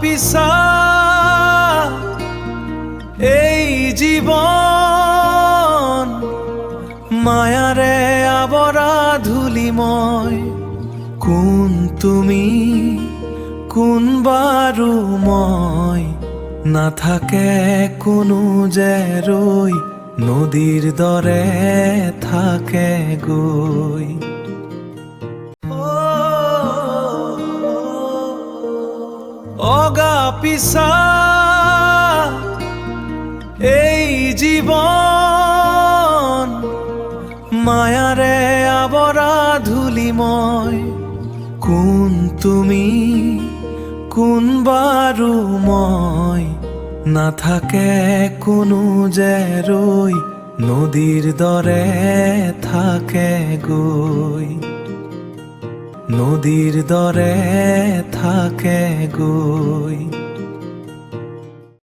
পিছা এই জীবন মায়ারে আবরা ধুলিময়। কোন তুমি কোন বারু মই না থাকে কোনো যে রই নদীর দরে থাকে গই। অগা পিছা এই জীবন মায়ারে আবরা ধুলিময়। কোন তুমি কোন বারু মই না থাকে কোনো যে রই নদীর দরে থাকে গই নদীর দরে থাকে গই।